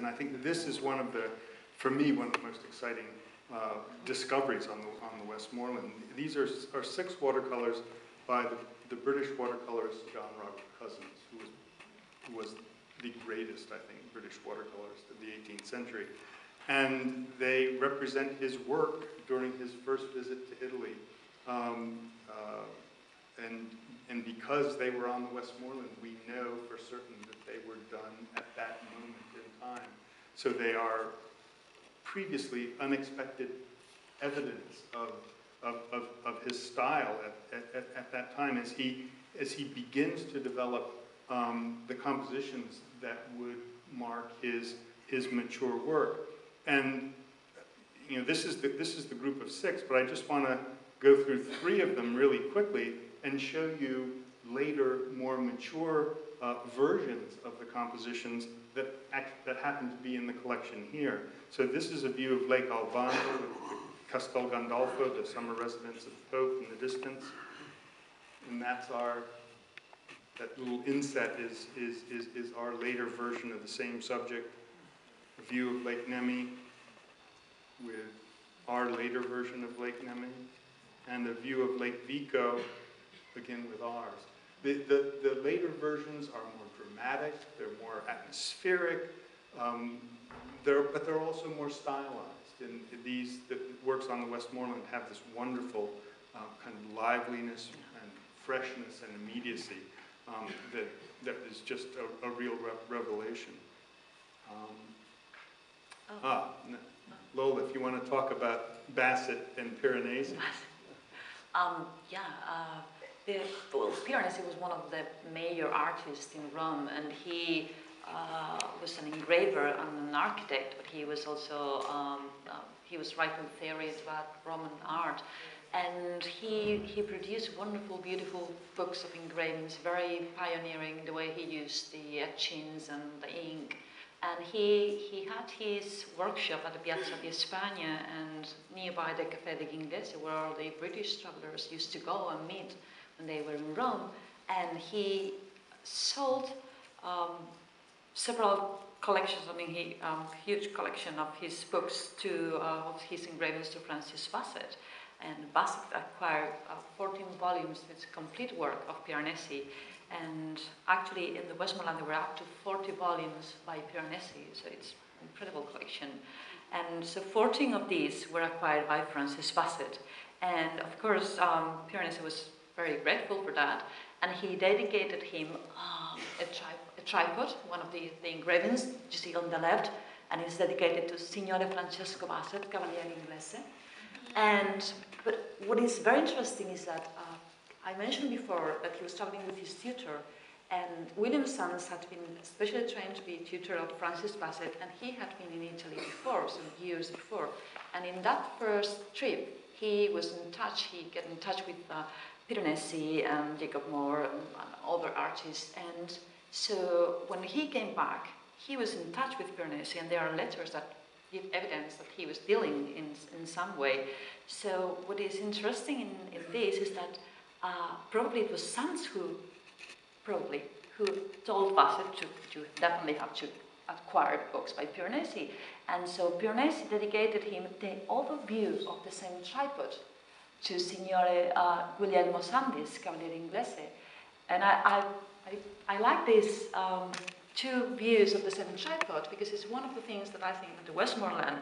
And I think that this is one of the, for me, one of the most exciting discoveries on the Westmorland. These are 6 watercolors by the British watercolorist John Robert Cousins, who was the greatest, I think, British watercolorist of the 18th century. And they represent his work during his first visit to Italy. And because they were on the Westmorland, we know for certain that they were done at that moment in time. So they are previously unexpected evidence of his style at that time as he begins to develop the compositions that would mark his mature work. And you know, this is the group of 6, but I just want to go through 3 of them really quickly and show you later, more mature versions of the compositions that happen to be in the collection here. So this is a view of Lake Albano with Castel Gandolfo, the summer residence of the Pope in the distance. And that's that little inset is our later version of the same subject. A view of Lake Nemi with our later version of Lake Nemi. And a view of Lake Vico, again with ours. The later versions are more dramatic, they're more atmospheric, but they're also more stylized. And the works on the Westmorland have this wonderful kind of liveliness and freshness and immediacy that is just a real revelation. Lola, if you want to talk about Bassett and Piranesi. Well, Piranesi was one of the major artists in Rome, and he was an engraver and an architect, but he was also, he was writing theories about Roman art. And he produced wonderful, beautiful books of engravings, very pioneering the way he used the etchings and the ink. And he had his workshop at the Piazza di Spagna and nearby the Café de Inglese, where all the British travelers used to go and meet when they were in Rome. And he sold several collections, I mean, huge collection of his books of his engravings to Francis Bassett. And Bassett acquired 14 volumes with complete work of Piranesi. And actually, in the Westmorland, there were up to 40 volumes by Piranesi, so it's an incredible collection. And so 14 of these were acquired by Francis Bassett. And of course, Piranesi was very grateful for that. And he dedicated him a tripod, one of the engravings you see on the left, and it's dedicated to Signore Francesco Bassett, Cavaliere Inglese. But what is very interesting is that I mentioned before that he was traveling with his tutor, and William Sands had been especially trained to be tutor of Francis Bassett, and he had been in Italy before, some years before. And in that first trip, he was in touch, he got in touch with Piranesi and Jacob Moore and other artists. And so when he came back, he was in touch with Piranesi, and there are letters that give evidence that he was dealing in some way. So what is interesting in this is that probably it was Sands who told Bassett to definitely have to acquire books by Piranesi. And so Piranesi dedicated him all the views of the same tripod to Signore Guglielmo Sandis, Cavaliere Inglese. And I like these 2 views of the same tripod because it's one of the things that I think that the Westmorland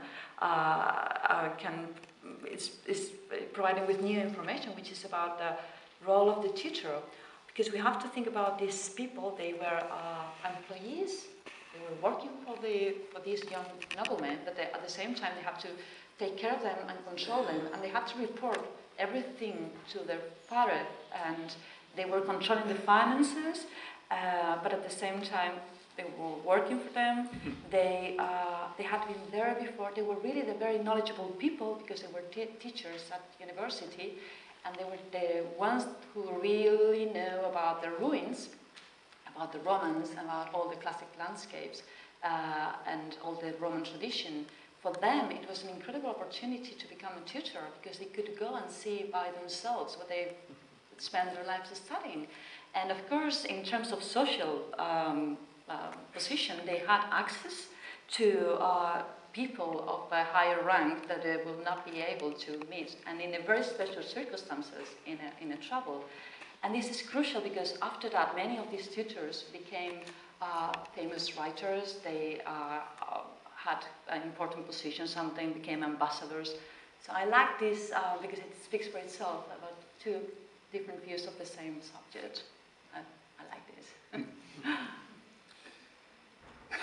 is providing with new information, which is about the role of the tutor. Because we have to think about these people, they were employees, they were working for these young noblemen, but at the same time they have to take care of them and control them, and they had to report everything to their father, and they were controlling the finances, but at the same time they were working for them. They had been there before. They were really the very knowledgeable people because they were teachers at university, and they were the ones who really know about the ruins, about the Romans, about all the classic landscapes, and all the Roman tradition. For them, it was an incredible opportunity to become a tutor because they could go and see by themselves what they spend their lives studying. And of course, in terms of social position, they had access to people of a higher rank that they will not be able to meet, and in a very special circumstances in a trouble. And this is crucial because after that, many of these tutors became famous writers. They had important positions. Some of them became ambassadors. So I like this because it speaks for itself about two different views of the same subject. I like this.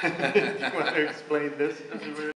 Do you want to explain this?